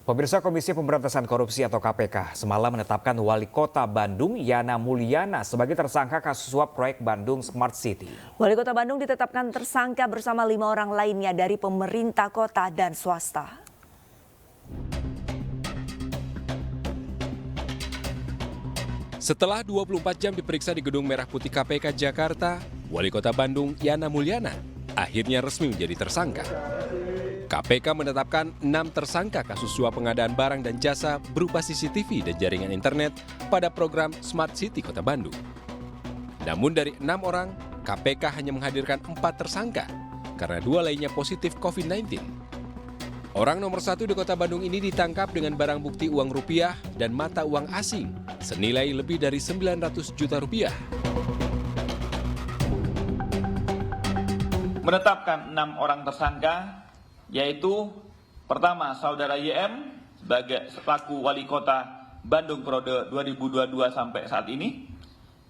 Pemirsa Komisi Pemberantasan Korupsi atau KPK semalam menetapkan Wali Kota Bandung Yana Mulyana sebagai tersangka kasus suap proyek Bandung Smart City. Wali Kota Bandung ditetapkan tersangka bersama 5 orang lainnya dari pemerintah kota dan swasta. Setelah 24 jam diperiksa di Gedung Merah Putih KPK Jakarta, Wali Kota Bandung Yana Mulyana akhirnya resmi menjadi tersangka. KPK menetapkan 6 tersangka kasus suap pengadaan barang dan jasa berupa CCTV dan jaringan internet pada program Smart City Kota Bandung. Namun dari 6 orang, KPK hanya menghadirkan 4 tersangka karena 2 lainnya positif COVID-19. Orang nomor 1 di Kota Bandung ini ditangkap dengan barang bukti uang rupiah dan mata uang asing senilai lebih dari 900 juta rupiah. Menetapkan 6 orang tersangka, yaitu pertama Saudara YM sebagai selaku Wali Kota Bandung periode 2022 sampai saat ini.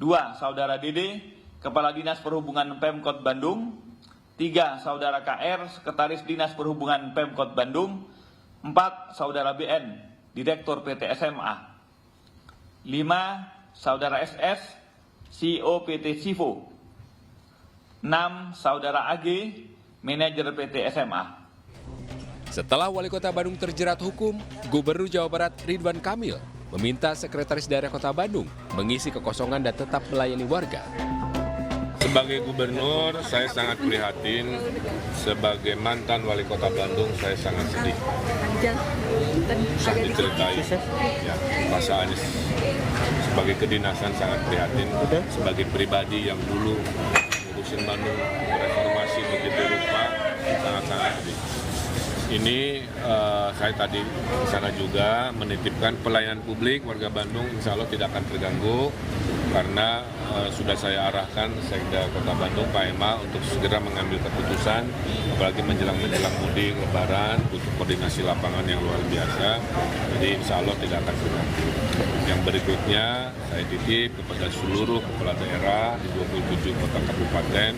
2. Saudara DD, Kepala Dinas Perhubungan Pemkot Bandung. 3. Saudara KR, Sekretaris Dinas Perhubungan Pemkot Bandung. 4. Saudara BN, Direktur PT SMA. 5. Saudara SS, CEO PT Sivo. 6. Saudara AG, Manajer PT SMA. Setelah Wali Kota Bandung terjerat hukum, Gubernur Jawa Barat Ridwan Kamil meminta Sekretaris Daerah Kota Bandung mengisi kekosongan dan tetap melayani warga. Sebagai gubernur, saya sangat prihatin. Sebagai mantan wali kota Bandung, saya sangat sedih. Bisa diceritain, ya, perasaannya sebagai kedinasan sangat prihatin. Sebagai pribadi yang dulu ngurusin Bandung reformasi begitu rupa, sangat-sangat sedih. Ini saya tadi di sana juga menitipkan pelayanan publik warga Bandung, insya Allah tidak akan terganggu karena sudah saya arahkan Sekda Kota Bandung Pak Ema untuk segera mengambil keputusan, apalagi menjelang mudik Lebaran butuh koordinasi lapangan yang luar biasa, jadi insya Allah tidak akan terganggu. Yang berikutnya saya titip kepada seluruh kepala daerah di 27 kota kabupaten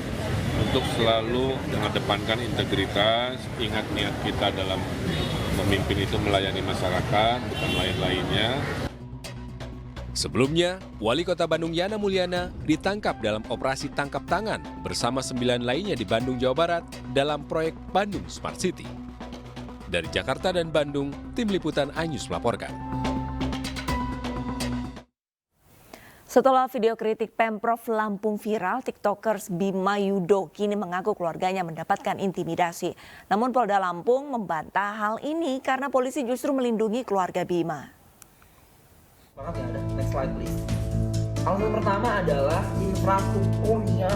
untuk selalu mengedepankan integritas, ingat niat kita dalam memimpin itu melayani masyarakat, bukan lain-lainnya. Sebelumnya, Wali Kota Bandung Yana Mulyana ditangkap dalam operasi tangkap tangan bersama 9 lainnya di Bandung, Jawa Barat dalam proyek Bandung Smart City. Dari Jakarta dan Bandung, Tim Liputan iNews melaporkan. Setelah video kritik Pemprov Lampung viral, TikTokers Bima Yudo kini mengaku keluarganya mendapatkan intimidasi. Namun Polda Lampung membantah hal ini karena polisi justru melindungi keluarga Bima. Banget ya, ada next slide please. Alasan pertama adalah infrastrukturnya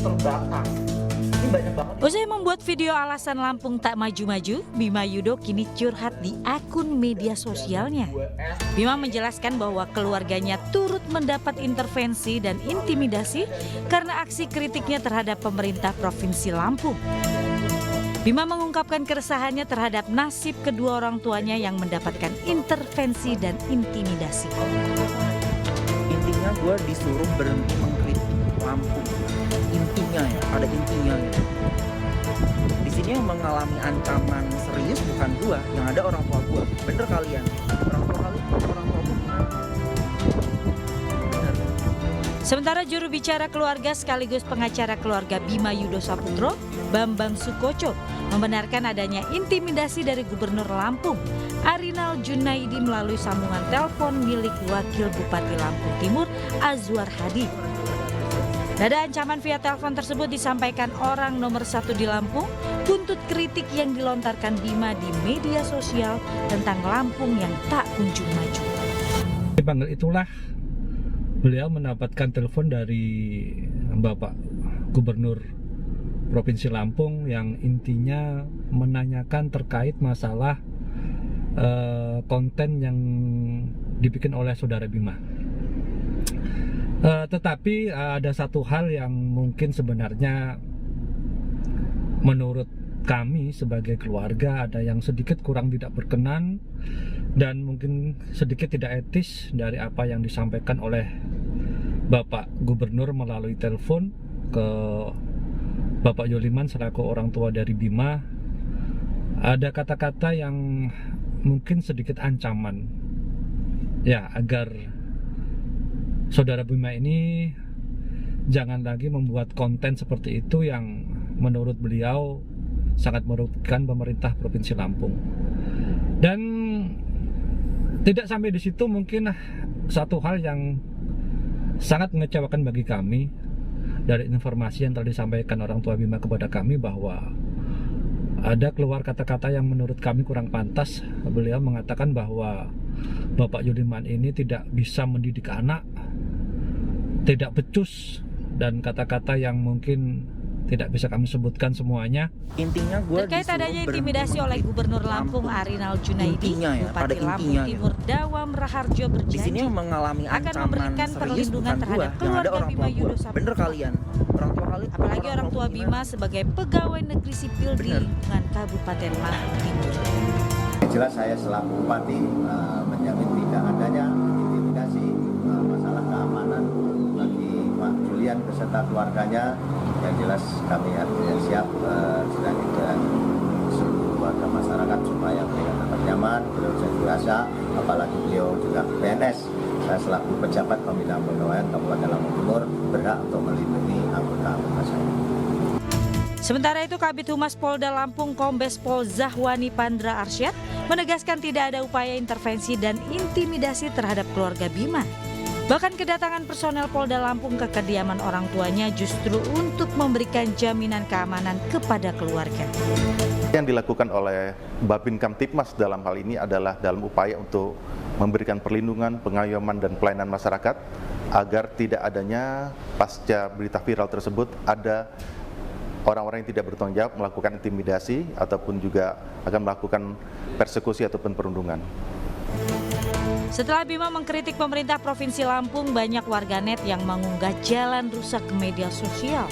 terbatas. Ini banyak banget. Usai membuat video alasan Lampung tak maju-maju, Bima Yudo kini curhat di akun media sosialnya. Bima menjelaskan bahwa keluarganya turut mendapat intervensi dan intimidasi karena aksi kritiknya terhadap pemerintah Provinsi Lampung. Bima mengungkapkan keresahannya terhadap nasib kedua orang tuanya yang mendapatkan intervensi dan intimidasi. Intinya gue disuruh berhenti mengkritik Lampung. Intinya ya, ada intinya gitu. Di sini yang mengalami ancaman serius bukan gue, yang ada orang tua gue. Bener kalian, orang tua gue gimana? Bener. Sementara juru bicara keluarga sekaligus pengacara keluarga Bima Yudo Saputro, Bambang Sukoco, membenarkan adanya intimidasi dari Gubernur Lampung, Arinal Junaidi melalui sambungan telepon milik Wakil Bupati Lampung Timur, Azwar Hadi. Nada ancaman via telepon tersebut disampaikan orang nomor 1 di Lampung, buntut kritik yang dilontarkan Bima di media sosial tentang Lampung yang tak kunjung maju. Dipanggil itulah beliau mendapatkan telepon dari Bapak Gubernur Provinsi Lampung yang intinya menanyakan terkait masalah konten yang dibikin oleh saudara Bima. Tetapi ada satu hal yang mungkin sebenarnya menurut kami sebagai keluarga ada yang sedikit kurang tidak berkenan dan mungkin sedikit tidak etis dari apa yang disampaikan oleh Bapak Gubernur melalui telepon ke Bapak Yoliman selaku orang tua dari Bima. Ada kata-kata yang mungkin sedikit ancaman ya, agar saudara Bima ini jangan lagi membuat konten seperti itu yang menurut beliau sangat merugikan pemerintah Provinsi Lampung. Dan tidak sampai di situ, mungkin satu hal yang sangat mengecewakan bagi kami dari informasi yang telah disampaikan orang tua Bima kepada kami, bahwa ada keluar kata-kata yang menurut kami kurang pantas. Beliau mengatakan bahwa Bapak Yudiman ini tidak bisa mendidik anak, tidak becus, dan kata-kata yang mungkin tidak bisa kami sebutkan semuanya. Intinya gue Terkait adanya intimidasi oleh Gubernur Lampung Arinal Junaidi, Intinya ya, pada Bupati Lampung intinya Timur Dawam Raharjo di sini berjanji yang mengalami akan ancaman memberikan serius perlindungan bukan terhadap gua, yang ada keluarga orang Bima tua Yudo gua. Saputro. Bener kalian, orang tua kalian. Apalagi orang tua Bima gimana? sebagai pegawai negeri sipil di Bener. lingkungan Kabupaten Lampung Timur. Jelas saya selaku bupati menjamin tidak adanya intimidasi, masalah keamanan bagi Pak Julian beserta keluarganya. Yang jelas kami siap sudah dengan seluruh warga masyarakat supaya mereka tetap nyaman. Beliau juga rasa, apalagi beliau juga PNS. Saya selaku pejabat pembinaan kepegawaian Kabupaten Lampung Timur berhak untuk melindungi anggota-anggota saya. Sementara itu, Kabid Humas Polda Lampung Kombes Pol Zahwani Pandra Arsyad menegaskan tidak ada upaya intervensi dan intimidasi terhadap keluarga Bima. Bahkan kedatangan personel Polda Lampung ke kediaman orang tuanya justru untuk memberikan jaminan keamanan kepada keluarga. Yang dilakukan oleh Babin Kamtipmas dalam hal ini adalah dalam upaya untuk memberikan perlindungan, pengayoman, dan pelayanan masyarakat agar tidak adanya pasca berita viral tersebut ada orang-orang yang tidak bertanggung jawab melakukan intimidasi ataupun juga akan melakukan persekusi ataupun perundungan. Setelah Bima mengkritik pemerintah Provinsi Lampung, banyak warganet yang mengunggah jalan rusak ke media sosial.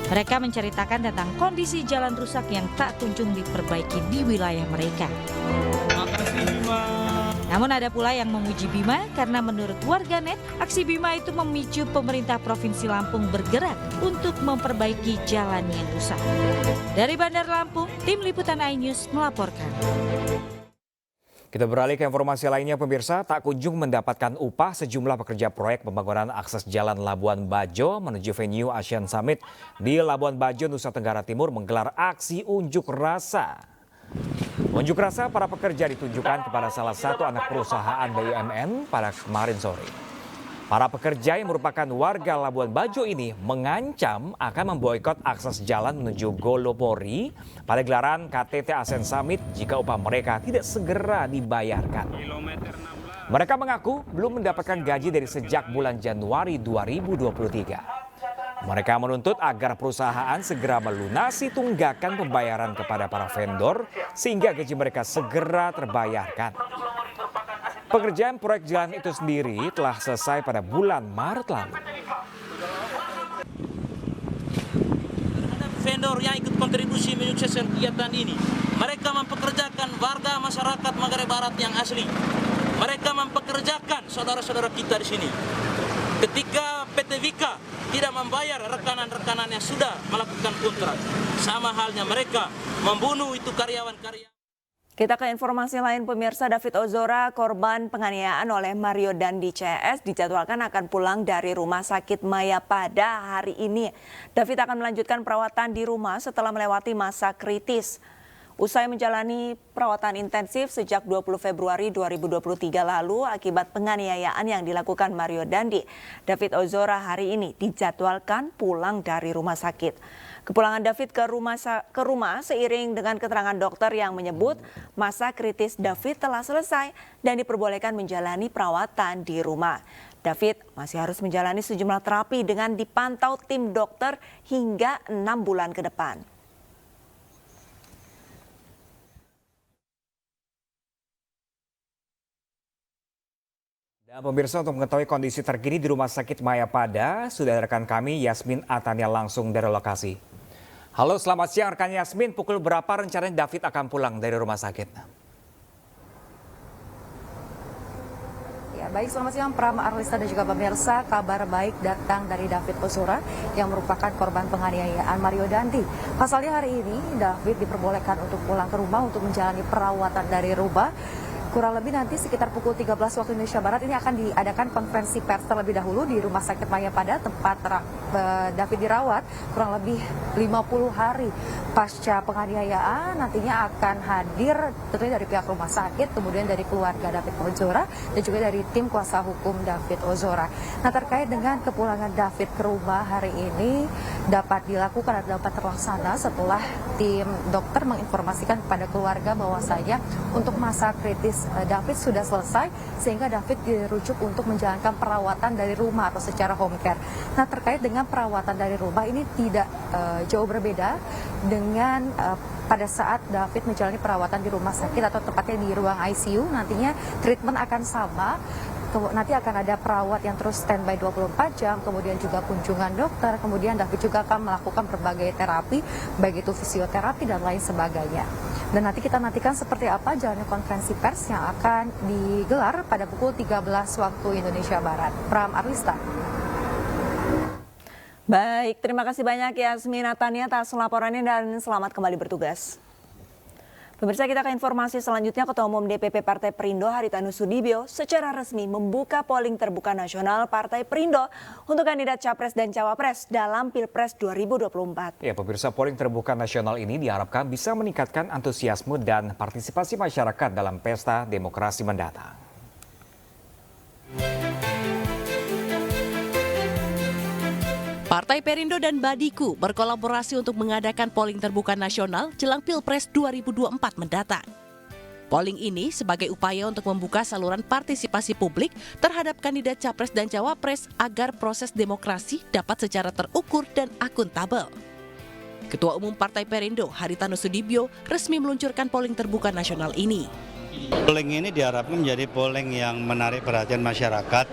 Mereka menceritakan tentang kondisi jalan rusak yang tak kunjung diperbaiki di wilayah mereka. Namun ada pula yang memuji Bima karena menurut warganet, aksi Bima itu memicu pemerintah Provinsi Lampung bergerak untuk memperbaiki jalan yang rusak. Dari Bandar Lampung, tim liputan iNews melaporkan. Kita beralih ke informasi lainnya, pemirsa. Tak kunjung mendapatkan upah, sejumlah pekerja proyek pembangunan akses jalan Labuan Bajo menuju venue Asian Summit di Labuan Bajo, Nusa Tenggara Timur menggelar aksi unjuk rasa. Unjuk rasa para pekerja ditunjukkan kepada salah satu anak perusahaan BUMN pada kemarin sore. Para pekerja yang merupakan warga Labuan Bajo ini mengancam akan memboikot akses jalan menuju Golopori pada gelaran KTT ASEAN Summit jika upah mereka tidak segera dibayarkan. Mereka mengaku belum mendapatkan gaji dari sejak bulan Januari 2023. Mereka menuntut agar perusahaan segera melunasi tunggakan pembayaran kepada para vendor sehingga gaji mereka segera terbayarkan. Pekerjaan proyek jalan itu sendiri telah selesai pada bulan Maret lalu. Vendor yang ikut kontribusi menyukseskan kegiatan ini, mereka mempekerjakan warga masyarakat Manggarai Barat yang asli. Mereka mempekerjakan saudara-saudara kita di sini. Ketika PT Vika tidak membayar rekanan-rekanan yang sudah melakukan kontrak, sama halnya mereka membunuh itu karyawan-karyawan. Kita ke informasi lain, pemirsa. David Ozora, korban penganiayaan oleh Mario Dandi CS, dijadwalkan akan pulang dari Rumah Sakit Mayapada hari ini. David akan melanjutkan perawatan di rumah setelah melewati masa kritis. Usai menjalani perawatan intensif sejak 20 Februari 2023 lalu akibat penganiayaan yang dilakukan Mario Dandi, David Ozora hari ini dijadwalkan pulang dari rumah sakit. Kepulangan David ke rumah seiring dengan keterangan dokter yang menyebut masa kritis David telah selesai dan diperbolehkan menjalani perawatan di rumah. David masih harus menjalani sejumlah terapi dengan dipantau tim dokter hingga 6 bulan ke depan. Dan pemirsa, untuk mengetahui kondisi terkini di Rumah Sakit Mayapada, sudah ada rekan kami Yasmin Atania langsung dari lokasi. Halo, selamat siang rekan Yasmin. Pukul berapa rencananya David akan pulang dari rumah sakit? Ya, Ya, baik, selamat siang Pram, Arlista dan juga pemirsa. Kabar baik datang dari David Ozora yang merupakan korban penganiayaan Mario Dandi. Pasalnya hari ini David diperbolehkan untuk pulang ke rumah untuk menjalani perawatan dari rumah. Kurang lebih nanti sekitar pukul 13 waktu Indonesia Barat ini akan diadakan konferensi pers terlebih dahulu di Rumah Sakit Mayapada, tempat David dirawat kurang lebih 50 hari pasca penganiayaan. Nantinya akan hadir tentunya dari pihak rumah sakit, kemudian dari keluarga David Ozora dan juga dari tim kuasa hukum David Ozora. Nah, terkait dengan kepulangan David ke rumah hari ini dapat dilakukan atau dapat terlaksana setelah tim dokter menginformasikan kepada keluarga bahwasanya untuk masa kritis David sudah selesai, sehingga David dirujuk untuk menjalankan perawatan dari rumah atau secara home care. Nah, terkait dengan perawatan dari rumah ini tidak jauh berbeda dengan pada saat David menjalani perawatan di rumah sakit atau tepatnya di ruang ICU. Nantinya treatment akan sama. Nanti akan ada perawat yang terus standby 24 jam, kemudian juga kunjungan dokter, kemudian David juga akan melakukan berbagai terapi, baik itu fisioterapi dan lain sebagainya. Dan nanti kita nantikan seperti apa jalannya konferensi pers yang akan digelar pada pukul 13 waktu Indonesia Barat. Pram, Arlista. Baik, terima kasih banyak Yasmin Natania atas laporannya dan selamat kembali bertugas. Pemirsa, kita ke informasi selanjutnya. Ketua Umum DPP Partai Perindo Haritanu Sudibyo secara resmi membuka polling terbuka nasional Partai Perindo untuk kandidat Capres dan Cawapres dalam Pilpres 2024. Ya, pemirsa, polling terbuka nasional ini diharapkan bisa meningkatkan antusiasme dan partisipasi masyarakat dalam pesta demokrasi mendatang. Partai Perindo dan Badiku berkolaborasi untuk mengadakan polling terbuka nasional jelang Pilpres 2024 mendatang. Polling ini sebagai upaya untuk membuka saluran partisipasi publik terhadap kandidat Capres dan Cawapres agar proses demokrasi dapat secara terukur dan akuntabel. Ketua Umum Partai Perindo Haritanu Sudibyo resmi meluncurkan polling terbuka nasional ini. Polling ini diharapkan menjadi polling yang menarik perhatian masyarakat,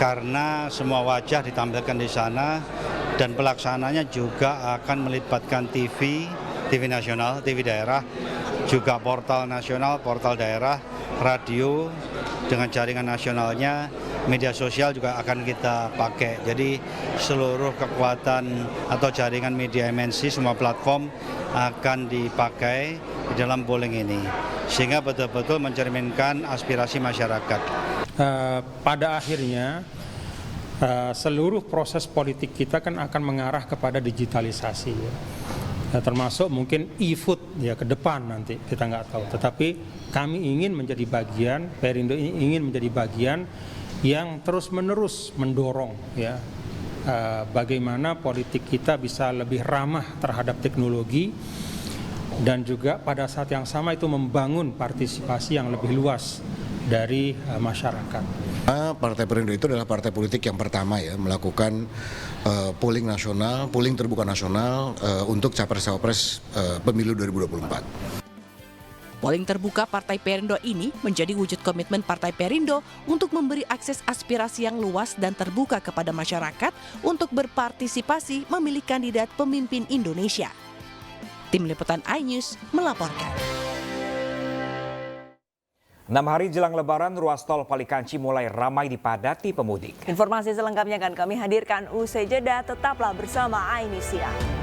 karena semua wajah ditampilkan di sana dan pelaksananya juga akan melibatkan TV nasional, TV daerah, juga portal nasional, portal daerah, radio dengan jaringan nasionalnya, media sosial juga akan kita pakai. Jadi seluruh kekuatan atau jaringan media MNC, semua platform akan dipakai di dalam polling ini, sehingga betul-betul mencerminkan aspirasi masyarakat. Pada akhirnya seluruh proses politik kita kan akan mengarah kepada digitalisasi, termasuk mungkin e-food ya ke depan nanti kita nggak tahu. Tetapi kami ingin menjadi bagian, Perindo ini ingin menjadi bagian yang terus-menerus mendorong ya bagaimana politik kita bisa lebih ramah terhadap teknologi dan juga pada saat yang sama itu membangun partisipasi yang lebih luas dari masyarakat. Partai Perindo itu adalah partai politik yang pertama ya melakukan polling nasional, polling terbuka nasional untuk capres-cawapres pemilu 2024. Polling terbuka Partai Perindo ini menjadi wujud komitmen Partai Perindo untuk memberi akses aspirasi yang luas dan terbuka kepada masyarakat untuk berpartisipasi memilih kandidat pemimpin Indonesia. Tim Liputan iNews melaporkan. 6 hari jelang Lebaran, ruas tol Palikanci mulai ramai dipadati pemudik. Informasi selengkapnya akan kami hadirkan usai jeda. Tetaplah bersama iNews Siang.